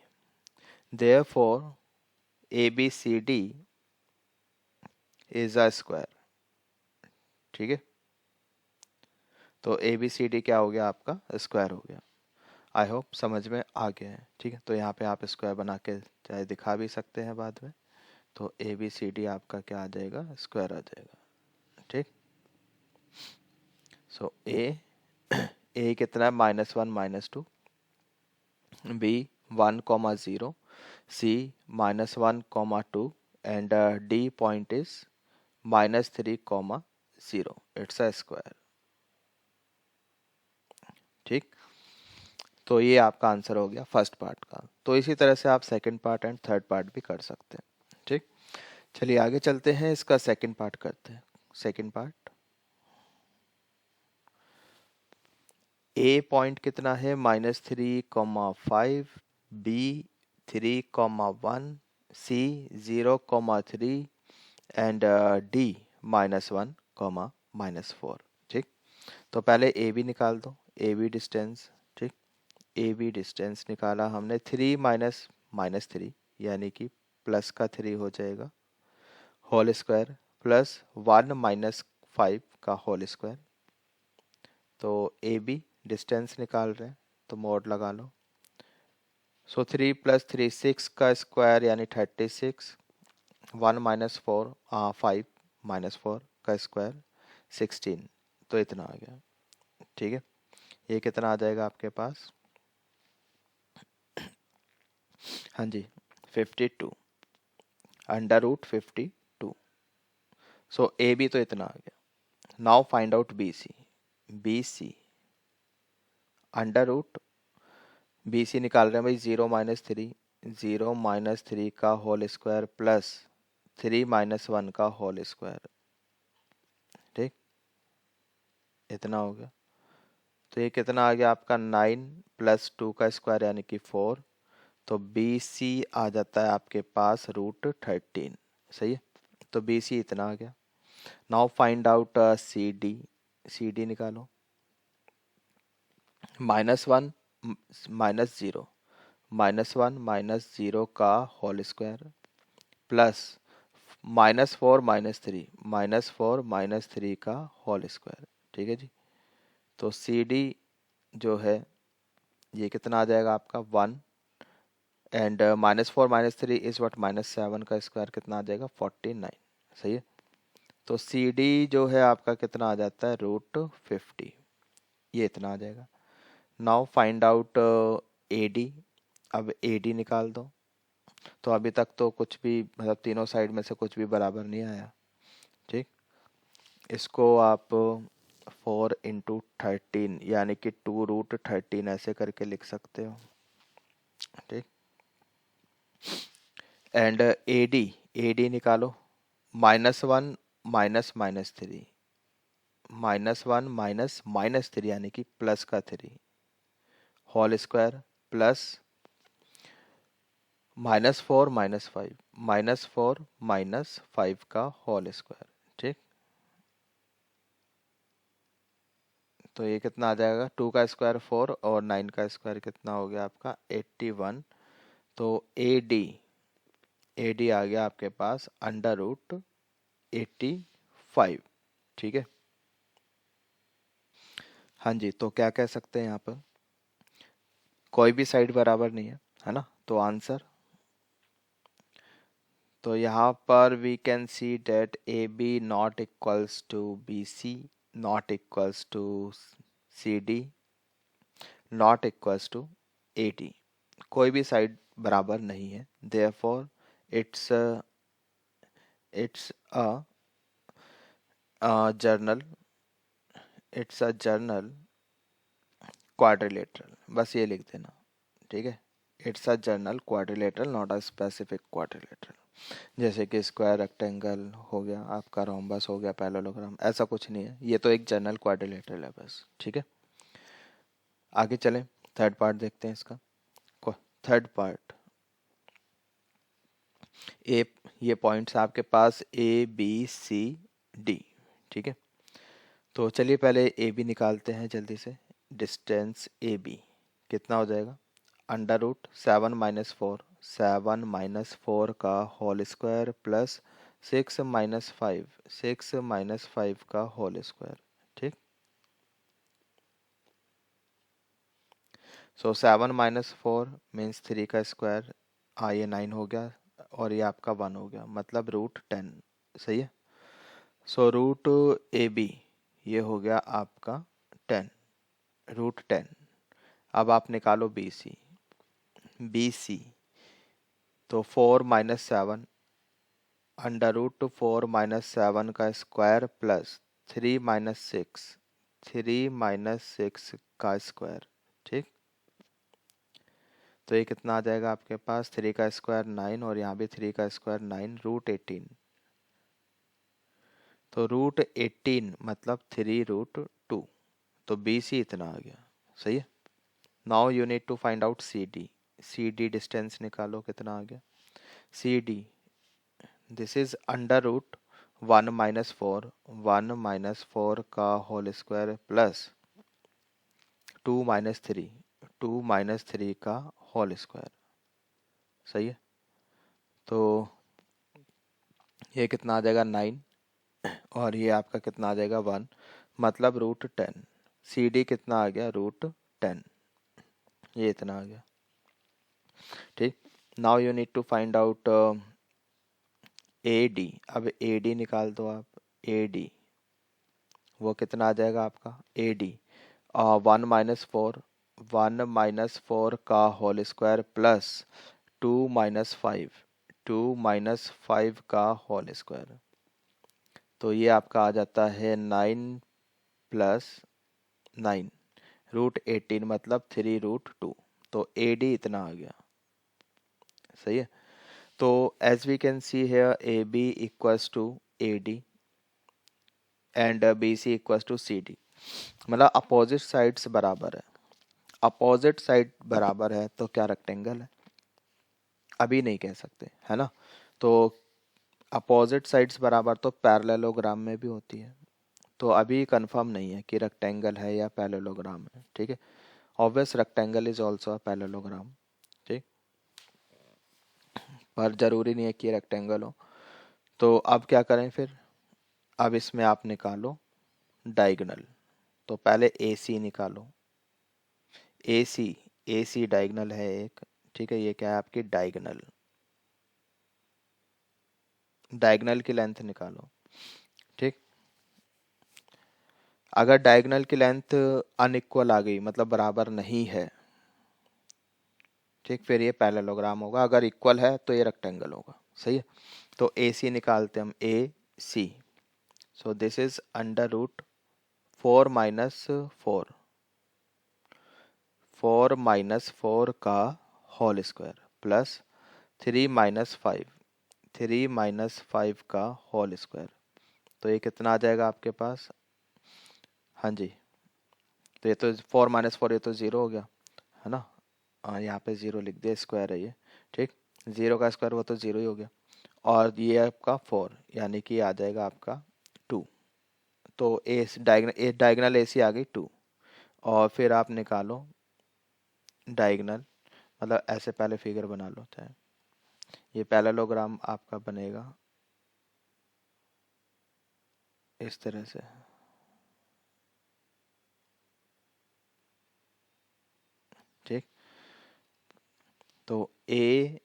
Speaker 1: therefore ABCD is a square। ठीक है, तो ABCD क्या हो गया आपका, स्क्वायर हो गया। आई होप समझ में आ गया है। ठीक है, तो यहाँ पे आप स्क्वायर बना के चाहे दिखा भी सकते हैं बाद में। तो ए बी सी डी आपका क्या आ जाएगा, स्क्वायर आ जाएगा। ठीक, सो ए कितना है, -1 -2, B 1, 0, C -1, 2 and D point is -3, 0, it's a square. ठीक, तो ये आपका आंसर हो गया फर्स्ट पार्ट का। तो इसी तरह से आप second part and third part भी कर सकते हैं। ठीक, चलिए आगे चलते हैं, इसका सेकंड पार्ट करते हैं। सेकंड पार्ट, ए पॉइंट कितना है, -3, 5, बी 3, 1, सी 0, 3 एंड डी -1, -4। ठीक, तो पहले ए बी निकाल दो, ए बी डिस्टेंस। ठीक, ए बी डिस्टेंस निकाला हमने, 3 -3 यानी कि प्लस का 3 हो जाएगा होल स्क्वायर, प्लस 1 - 5 का होल स्क्वायर। तो ए बी डिस्टेंस निकाल रहे हैं तो मोड लगा लो। सो 3 + 3 6 का स्क्वायर यानी 36, 1 - 4 5 -4 का स्क्वायर 16, तो इतना आ गया। ठीक है, ये कितना आ जाएगा आपके पास, हाँ जी 52, √52। सो ए बी तो इतना आ गया। Now find out B C. B C under root, B C निकाल रहे हैं भाई, 0 - 3 का होल स्क्वायर प्लस 3 - 1 का होल स्क्वायर। ठीक, इतना हो गया। तो ये कितना आ गया आपका, 9 + 2 का स्क्वायर यानी कि 4। तो बी सी आ जाता है आपके पास √13। सही है, तो बी सी इतना आ गया। Now find out C D. C D निकालो, -1 -0, -1 - 0 का होल स्क्वायर प्लस -4 -3, -4 - 3 का होल स्क्वायर। ठीक है जी, तो सी डी जो है ये कितना आ जाएगा आपका 1 एंड -4 -3 इज व्हाट, -7 का स्क्वायर कितना आ जाएगा 49। सही है, तो सी डी जो है आपका कितना आ जाता है √50, ये इतना आ जाएगा। Now find out A D. अब ए डी निकाल दो। तो अभी तक तो कुछ भी, मतलब तीनों साइड में से कुछ भी बराबर नहीं आया। ठीक, इसको आप 4 × 13 यानी कि 2√13 ऐसे करके लिख सकते हो। ठीक, एंड ए डी निकालो, -1 -3, -1 - -3 यानी कि प्लस का 3 होल स्क्वायर प्लस -4 -5, -4 -5 का होल स्क्वायर। ठीक, तो ये कितना आ जाएगा, 2 का स्क्वायर 4 और 9 का स्क्वायर कितना हो गया आपका 81। तो ए डी आ गया आपके पास √85। ठीक है, हाँ जी, तो क्या कह सकते हैं यहाँ पर, कोई भी साइड बराबर नहीं है ना, तो आंसर, तो यहाँ पर we can see that A B not equals to B C, not equals to C D, not equals to A D. कोई भी साइड बराबर नहीं है, therefore it's it's general it's a general quadrilateral, बस ये लिख देना। ठीक है, it's a general quadrilateral not a specific quadrilateral. जैसे कि स्क्वायर, रेक्टेंगल हो गया आपका, रोम्बस हो गया, पैरेललोग्राम, ऐसा कुछ नहीं है, ये तो एक जनरल क्वाड्रिलेटरल है बस। ठीक है, आगे चलें, थर्ड पार्ट देखते हैं इसका। थर्ड पार्ट, ए, ये पॉइंट्स आपके पास ए बी सी डी। ठीक है, तो चलिए पहले ए बी निकालते हैं जल्दी से। डिस्टेंस ए बी कितना हो जाएगा, √7 - 4, 7 - 4 का होल स्क्वायर प्लस 6 - 5, 6 - 5 का होल स्क्वायर। ठीक, सो 7 - 4 मीन्स 3 का स्क्वायर, हाँ ये 9 हो गया, और ये आपका 1 हो गया, मतलब √10। सही है। सो √AB ये हो गया आपका 10, √10। अब आप निकालो BC। BC तो 4 - 7 √4 - 7 का स्क्वायर प्लस 3 - 6, 3 - 6 का स्क्वायर। ठीक, तो ये कितना आ जाएगा आपके पास, 3 का स्क्वायर 9 और यहाँ भी 3 का स्क्वायर 9, √18। तो √18 मतलब 3√2, तो BC इतना आ गया। सही है। Now you need to find out CD। CD distance निकालो, कितना आ गया। CD दिस इज √1 - 4, 1 - 4 का होल स्क्वायर प्लस 2 - 3, 2 - 3 का होल स्क्वायर। सही है। तो ये कितना आ जाएगा 9 और ये आपका कितना आ जाएगा 1, मतलब √10। CD कितना आ गया, √10, ये इतना आ गया। ठीक, now you need to find out AD। अब AD निकाल दो आप। AD वो कितना आ जाएगा आपका AD, 1 - 4, 1 - 4 का होल स्क्वायर प्लस 2 - 5, 2 - 5 का होल स्क्वायर। तो ये आपका आ जाता है 9 + 9, √18 मतलब 3√2। तो AD इतना आ गया। सही है। तो as we can see here AB equals to AD and BC equals to CD, मतलब अपोजिट साइड्स बराबर है। अपोजिट साइड बराबर है तो क्या रेक्टेंगल है, अभी नहीं कह सकते, है ना। तो अपोजिट साइड्स बराबर तो पैरेललोग्राम में भी होती है, तो अभी कंफर्म नहीं है कि रेक्टेंगल है या पैरेललोग्राम है। ठीक है, obvious rectangle is also a parallelogram. ठीक, पर जरूरी नहीं है कि रेक्टेंगल हो। तो अब क्या करें फिर, अब इसमें आप निकालो डायगोनल। तो पहले AC निकालो। AC डायगोनल है एक। ठीक है, ये क्या है आपकी डायगोनल। डायगोनल की लेंथ निकालो। ठीक, अगर डायगोनल की लेंथ अनइक्वल आ गई, मतलब बराबर नहीं है, ठीक, फिर ये पैरेललोग्राम होगा। अगर इक्वल है तो ये रेक्टेंगल होगा। सही है। तो AC निकालते हम, AC। सो दिस इज √4 - 4, 4 - 4 का होल स्क्वायर प्लस 3 - 5, 3 - 5 का होल स्क्वायर। तो ये कितना आ जाएगा आपके पास, हाँ जी, तो ये तो 4 - 4 ये तो 0 हो गया, है ना। हाँ, यहाँ पे 0 लिख दिया, स्क्वायर है ये। ठीक, 0 का स्क्वायर वो तो 0 ही हो गया, और ये आपका 4, यानी कि आ जाएगा आपका 2। तो डायगोनल AC आ गई 2। और फिर आप निकालो डायगोनल, मतलब ऐसे पहले फिगर बना लो चाहे, ये पैरेललोग्राम आपका बनेगा इस तरह से। ठीक, तो ABCD,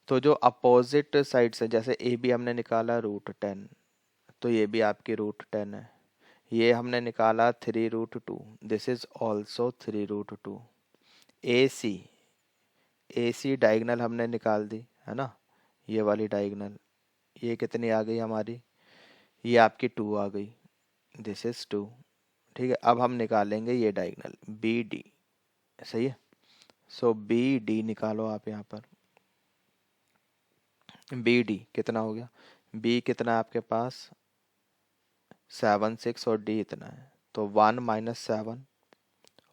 Speaker 1: तो जो अपोजिट साइड से, जैसे AB हमने निकाला √10, तो ये भी आपकी √10 है। ये हमने निकाला 3√2, this is also 3√2। AC diagonal हमने निकाल दी, है ना, ये वाली डायगोनल, ये कितनी आ गई हमारी, ये आपकी 2 आ गई, दिस इज 2। ठीक है, अब हम निकालेंगे ये डायगोनल BD। सही है। सो BD निकालो आप यहाँ पर। BD कितना हो गया, B कितना है आपके पास 7, 6 और D इतना है, तो 1 - 7,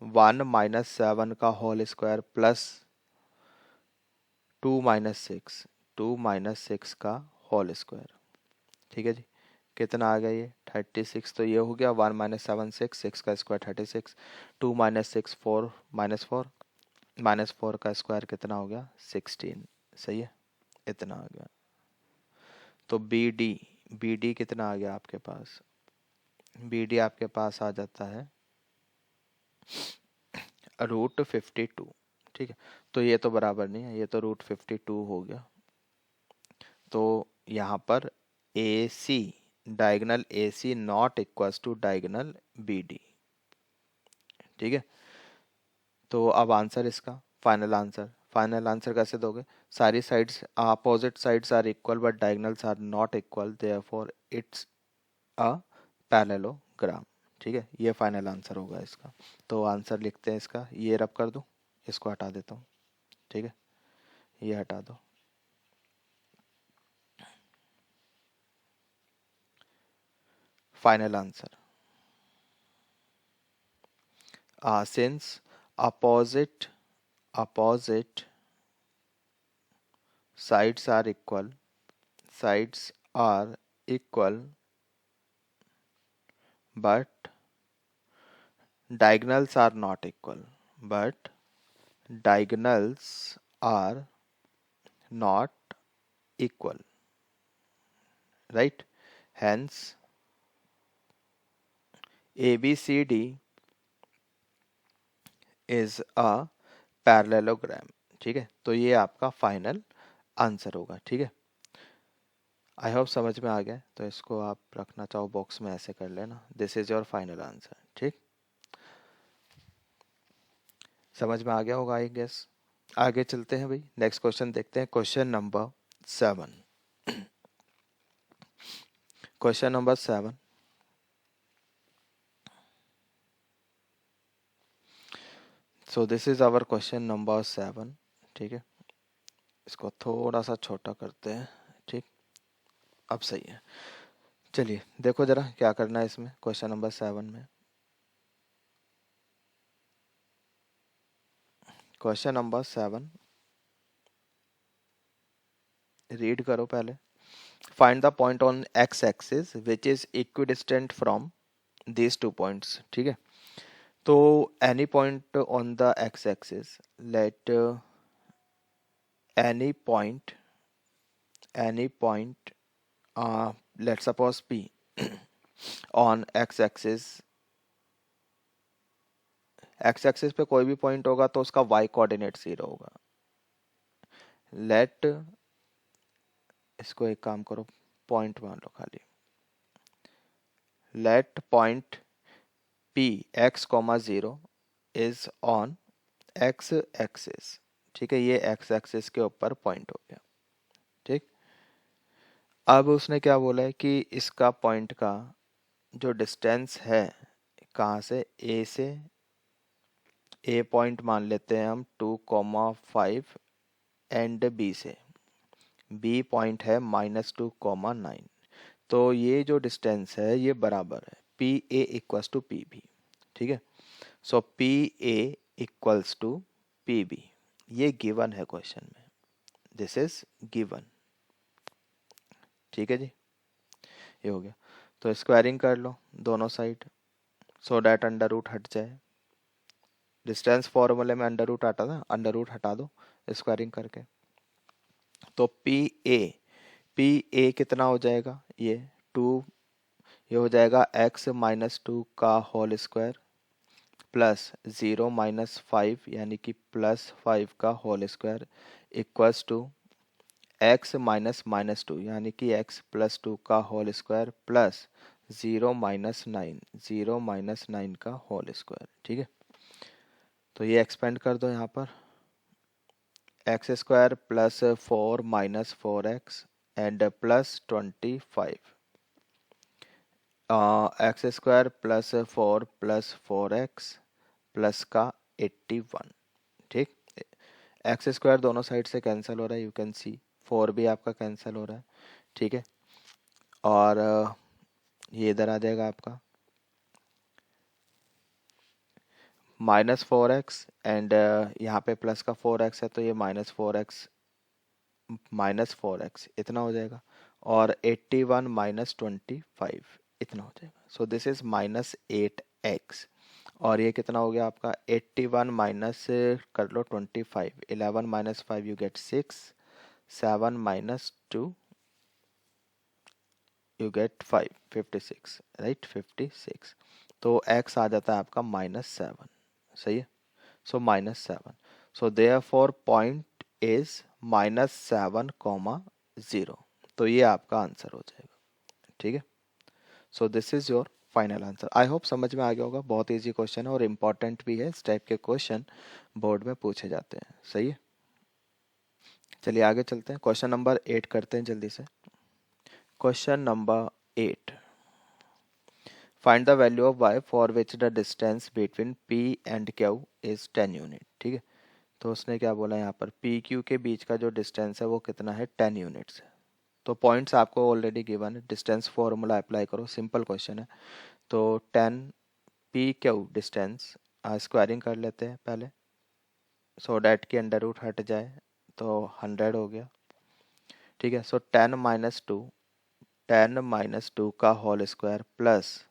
Speaker 1: 1 - 7 का होल स्क्वायर प्लस 2 - 6, 2 - 6 का होल स्क्वायर। ठीक है जी, कितना आ गया ये 36। तो ये हो गया 1 - 7 6, 6 का स्क्वायर 36, 2 - 6 4, -4, -4 का स्क्वायर कितना हो गया 16। सही है, इतना आ गया। तो BD कितना आ गया आपके पास, BD आपके पास आ जाता है √52। ठीक है, तो ये तो बराबर नहीं है, ये तो √52 हो गया। तो यहाँ पर A C, diagonal A C not equals to diagonal B D. ठीक है, तो अब आंसर इसका फाइनल आंसर कैसे दोगे? सारी sides opposite sides are equal but diagonals are not equal, therefore it's a parallelogram. ठीक है, ये फाइनल आंसर होगा इसका। तो आंसर लिखते हैं इसका, ये रब कर दूं, इसको हटा देता हूँ। ठीक है, ये हटा दो। Final answer, since opposite sides are equal, but diagonals are not equal, right? Hence ABCD is a parallelogram। ठीक है, तो ये आपका फाइनल आंसर होगा। ठीक है, आई होप समझ में आ गया। तो इसको आप रखना चाहो बॉक्स में, ऐसे कर लेना, this is your final answer. ठीक, समझ में आ गया होगा आई गेस। आगे चलते हैं भाई, नेक्स्ट क्वेश्चन देखते हैं, question number 7। Question number 7, so this is our question number 7। ठीक है, इसको थोड़ा सा छोटा करते हैं। ठीक, अब सही है। चलिए देखो जरा क्या करना है इसमें, क्वेश्चन नंबर 7 में। क्वेश्चन नंबर 7 रीड करो पहले। Find the point on x axis which is equidistant from these 2 points। ठीक है, तो any point on the x axis, let any point let's suppose P on x axis पे कोई भी point होगा तो उसका y कोऑर्डिनेट 0 होगा। लेट, इसको एक काम करो, पॉइंट मान लो खाली। Let point P x, 0 is on x axis. ठीक है, ये x एक्सिस के ऊपर पॉइंट हो गया। ठीक, अब उसने क्या बोला है कि इसका पॉइंट का जो डिस्टेंस है कहाँ से, ए से, ए पॉइंट मान लेते हैं हम 2,5 एंड बी से, बी पॉइंट है -2,9। तो ये जो डिस्टेंस है ये बराबर है P A equals to P B. ठीक है, so P A equals to P B, ये गिवन है क्वेश्चन में, दिस इज गिवन। ठीक है जी, ये हो गया। तो स्क्वायरिंग कर लो दोनों side, so that under root हट जाए। डिस्टेंस फॉर्मूले में अंडर रूट आता था, अंडर रूट हटा दो स्क्वायरिंग करके। तो पी ए कितना हो जाएगा, ये 2, ये हो जाएगा x -2 का होल स्क्वायर प्लस 0 -5 यानी कि +5 का whole square equals to x -2 यानी कि x +2 का होल स्क्वायर प्लस 0 -9 का होल स्क्वायर। ठीक है, तो ये एक्सपेंड कर दो यहाँ पर, x square plus 4 -4x and plus 25, x square plus 4 plus 4x plus का 81। ठीक, एक्स स्क्वायर दोनों साइड से कैंसिल हो रहा है, यू कैन सी 4 भी आपका कैंसिल हो रहा है। ठीक है, और ये इधर आ जाएगा आपका -4x एंड यहाँ पे प्लस का 4x है, तो ये -4x इतना हो जाएगा, और 81 -25 इतना हो जाएगा। सो दिस इज -8x, और ये कितना हो गया आपका 81 माइनस कर लो 25, 11 -5 you get 6, 7 -2 you get 5, 56, right 56। तो x आ जाता है आपका -7, सही है, सो -7। So therefore point is -7, 0। तो ये आपका आंसर हो जाएगा, ठीक है। So this is your final answer. I hope समझ में आ गया होगा। बहुत इजी क्वेश्चन है और इम्पॉर्टेंट भी है। इस टाइप के क्वेश्चन बोर्ड में पूछे जाते हैं, सही है। चलिए आगे चलते हैं, क्वेश्चन नंबर 8 करते हैं जल्दी से। Question number 8, find the value of y for which the distance between p and q is 10 unit, ठीक है। तो उसने क्या बोला यहाँ पर, पी क्यू के बीच का जो डिस्टेंस है वो कितना है, 10 यूनिट्स है। तो पॉइंट्स आपको ऑलरेडी गिवन है, डिस्टेंस फॉर्मूला अप्लाई करो, सिंपल क्वेश्चन है। तो 10 पी क्यू डिस्टेंस, स्क्वायरिंग कर लेते हैं पहले, सो डैट की अंडर रूट हट जाए, तो 100 हो गया, ठीक है। सो 10 - 2 का होल स्क्वायर प्लस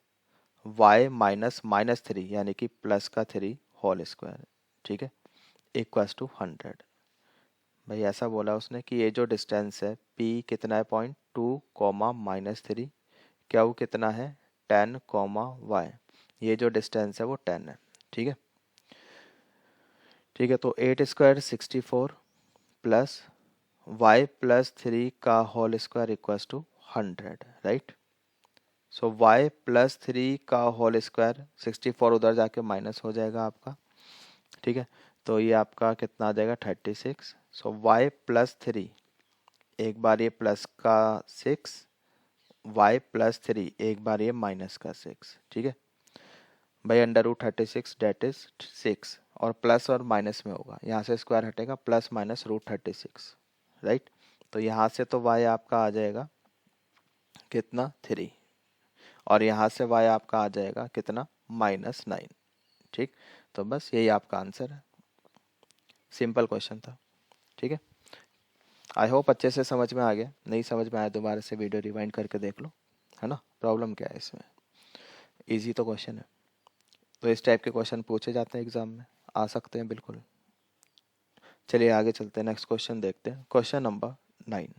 Speaker 1: y -3 यानी कि प्लस का 3 होल स्क्वायर, ठीक है, इक्वल्स टू 100। भाई ऐसा बोला उसने कि ये जो डिस्टेंस है p कितना है, 0.2, -3, क्या कितना है 10, y, ये जो डिस्टेंस है वो 10 है, ठीक है। ठीक है, तो 8 स्क्वायर 64 प्लस y +3 का whole square equals to 100, right. So y +3 का होल स्क्वायर, 64 उधर जाके माइनस हो जाएगा आपका, ठीक है। तो ये आपका कितना आ जाएगा, 36। सो y +3, एक बार ये प्लस का 6, y +3 एक बार ये माइनस का 6, ठीक है। भाई √36 डेट इज 6, और प्लस और माइनस में होगा, यहाँ से स्क्वायर हटेगा, +- √36, राइट। तो यहाँ से तो y आपका आ जाएगा कितना, 3, और यहाँ से y आपका आ जाएगा कितना, -9, ठीक। तो बस यही आपका आंसर है, सिंपल क्वेश्चन था, ठीक है। आई होप अच्छे से समझ में आ गया। नहीं समझ में आया दोबारा से वीडियो रिवाइंड करके देख लो, है ना। प्रॉब्लम क्या है इसमें, इजी तो क्वेश्चन है। तो इस टाइप के क्वेश्चन पूछे जाते हैं एग्जाम में, आ सकते हैं बिल्कुल। चलिए आगे चलते हैं, नेक्स्ट क्वेश्चन देखते हैं, क्वेश्चन नंबर 9।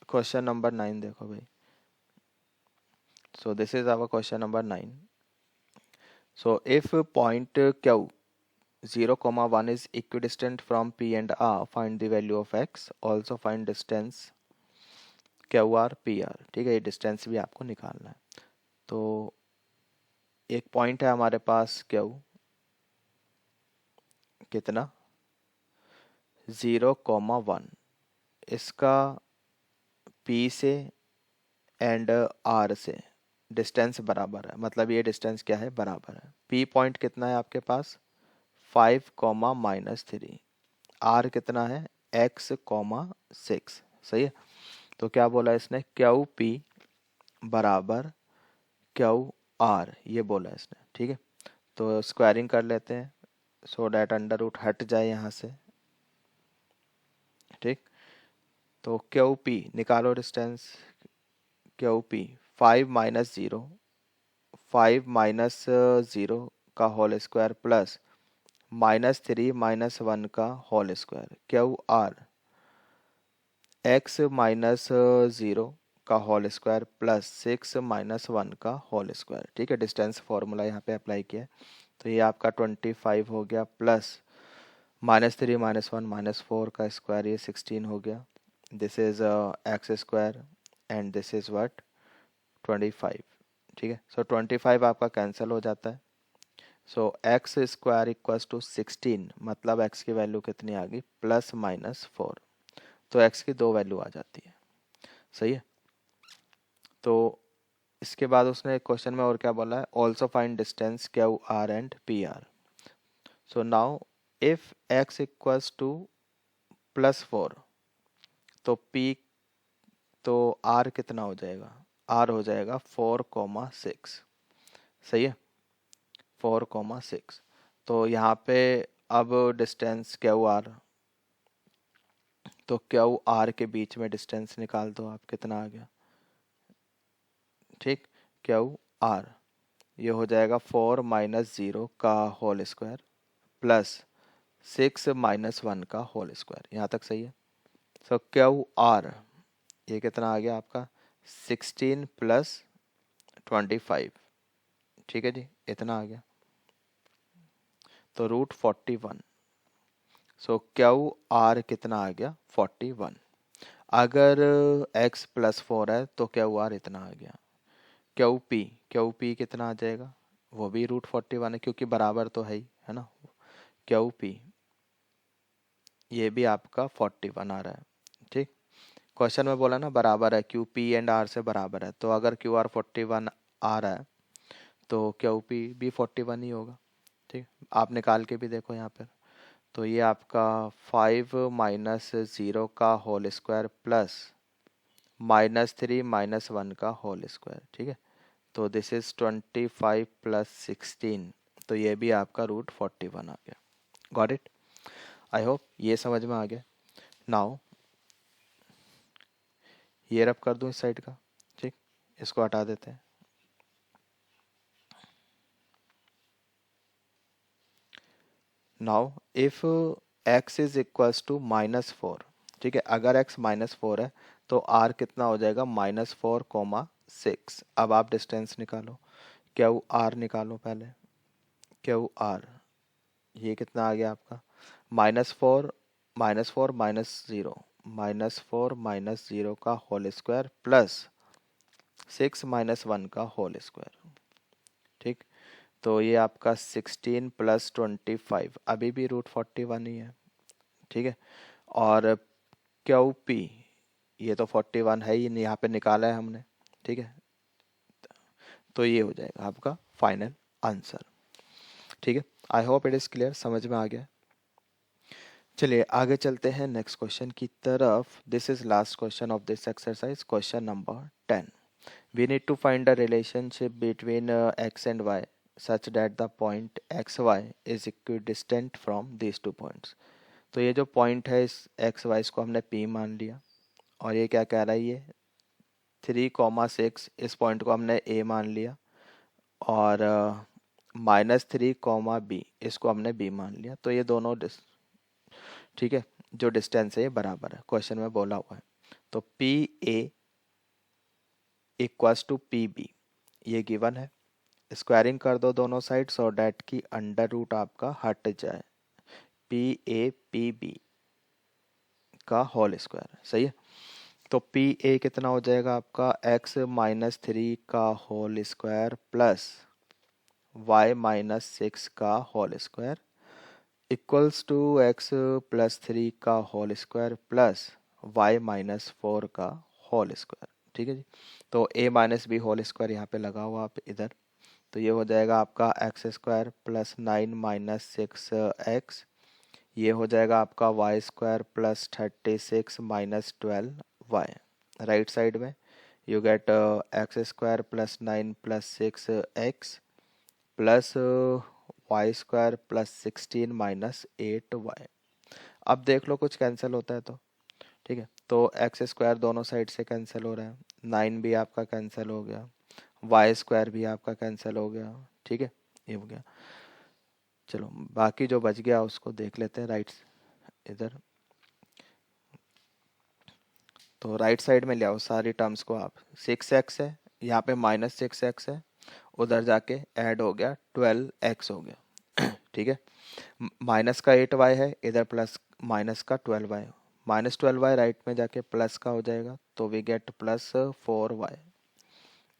Speaker 1: क्वेश्चन नंबर 9 देखो भाई। So this is our question number 9। So if point Q 0, 1 is equidistant from P and R, find the value of x, also find distance QR PR, ठीक है। ये distance भी आपको निकालना है। तो एक पॉइंट है हमारे पास Q, कितना 0, 1, इसका P से एंड R से डिस्टेंस बराबर है, मतलब ये डिस्टेंस क्या है, बराबर है। P पॉइंट कितना है आपके पास 5, -3, R कितना है x, 6, सही है। तो क्या बोला इसने, क्यू पी बराबर क्यू आर, ये बोला इसने, ठीक है। तो स्क्वायरिंग कर लेते हैं, सो डैट अंडर रूट हट जाए यहाँ से, ठीक। तो क्यू पी निकालो डिस्टेंस, क्यू पी 5 - 0, 5 - 0 का होल स्क्वायर प्लस -3 - 1 का whole square, Q R x -0 का होल स्क्वायर प्लस 6 - 1 का होल स्क्वायर, ठीक है। डिस्टेंस फॉर्मूला यहाँ पे अप्लाई किया है। तो ये आपका 25 हो गया, प्लस -3 -1 -4 का स्क्वायर, ये 16 हो गया। This is x square and this is what 25, ठीक है। सो 25 आपका कैंसिल हो जाता है। सो एक्स स्क्वायर इक्वल्स टू 16, मतलब एक्स की वैल्यू कितनी आ गई, +- 4। तो एक्स की दो वैल्यू आ जाती है, सही है। तो इसके बाद उसने एक क्वेश्चन में और क्या बोला है, also find distance Q R and P R. So now if x equals to +4, तो पी, तो आर कितना हो जाएगा, आर हो जाएगा 4, 6, सही है, 4, 6। तो यहाँ पे अब डिस्टेंस क्यू आर, तो क्यू आर के बीच में डिस्टेंस निकाल दो आप, कितना आ गया, ठीक। क्यू आर ये हो जाएगा 4 - 0 का होल स्क्वायर प्लस 6 - 1 का होल स्क्वायर, यहाँ तक सही है। सो क्यू आर ये कितना आ गया आपका 16 + 25, ठीक है जी, इतना आ गया। तो √41। सो क्यू आर कितना आ गया 41। अगर x +4 है तो क्यू आर इतना आ गया। क्यू पी कितना आ जाएगा, वो भी √41 है क्योंकि बराबर तो है ना। क्यू पी ये भी आपका 41 आ रहा है। ठीक, क्वेश्चन में बोला ना बराबर है, क्यू पी एंड आर से बराबर है, तो अगर क्यू आर 41 आ रहा है तो क्यू पी भी 41 ही होगा। ठीक, आप निकाल के भी देखो यहाँ पर। तो ये आपका 5 - 0 का होल स्क्वायर प्लस -3 - 1 का होल स्क्वायर। ठीक है, तो दिस इज 25 + 16, तो ये भी आपका √41 आ गया। गॉट इट, आई होप ये समझ में आ गया। नाउ ये रब कर दूं इस साइड का। ठीक, इसको हटा देते हैं। Now if x is equals to -4, ठीक है, अगर x -4 है तो r कितना हो जाएगा -4, 6। अब आप डिस्टेंस निकालो, क्यू आर निकालो पहले। क्यू आर ये कितना आ गया आपका -4 -4 -0 -4 - 0 का होल स्क्वायर प्लस 6 - 1 का होल स्क्वायर। ठीक, तो ये आपका 16 + 25 अभी भी √41 ही है। ठीक है, और क्यू पी ये तो 41 है ही नहीं, यहाँ पे निकाला है हमने। ठीक है, तो ये हो जाएगा आपका फाइनल आंसर। ठीक है, आई होप इट इज़ क्लियर, समझ में आ गया। चलिए आगे चलते हैं नेक्स्ट क्वेश्चन की तरफ। This is last question of this exercise, question number 10। We need to find the relationship between x and y such that the point xy is equidistant from these two points। तो ये जो point है इस xy इसको हमने p मान लिया, और ये क्या कह रहा है, ये 3, 6 इस पॉइंट को हमने a मान लिया, और -3, b इसको हमने b मान लिया। तो ये दोनों ठीक है, जो डिस्टेंस है ये बराबर है, क्वेश्चन में बोला हुआ है। तो P A equals to P B ये गिवन है। स्क्वायरिंग कर दो दोनों साइड सो डैट की अंडर रूट आपका हट जाए, पी ए पी बी का होल स्क्वायर। सही है, तो पी ए कितना हो जाएगा आपका x - 3 का होल स्क्वायर प्लस y - 6 का whole square equals to x + 3 का होल स्क्वायर प्लस y - 4 का होल स्क्वायर। ठीक है जी, तो a - b होल स्क्वायर यहाँ पे लगा हुआ आप इधर, तो ये हो जाएगा आपका x² प्लस 9 - 6x, ये हो जाएगा आपका y² plus 36 - 12y। Right side में you get x² plus 9 plus 6x plus y² plus 16 - 8y। अब देख लो कुछ कैंसिल होता है तो। ठीक है, तो x² दोनों साइड से कैंसिल हो रहा है, 9 भी आपका कैंसिल हो गया, y² भी आपका कैंसिल हो गया। ठीक है, ये हो गया। चलो बाकी जो बच गया उसको देख लेते हैं राइट इधर। तो राइट साइड में ले आओ सारी टर्म्स को आप। 6x है यहाँ पे, -6x है, उधर जाके ऐड हो गया 12x हो गया। ठीक है, माइनस का 8y है इधर, प्लस माइनस का 12y, -12y राइट में जाके प्लस का हो जाएगा, तो वी गेट प्लस 4y।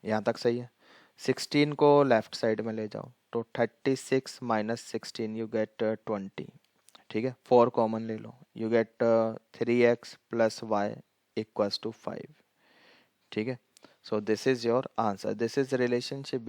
Speaker 1: यहाँ तक सही है। 16 को लेफ्ट साइड में ले जाओ, तो 36 - 16 यू गेट 20। ठीक है, 4 कॉमन ले लो, you get 3x plus y equals to 5। ठीक है, so this is your answer, this is relationship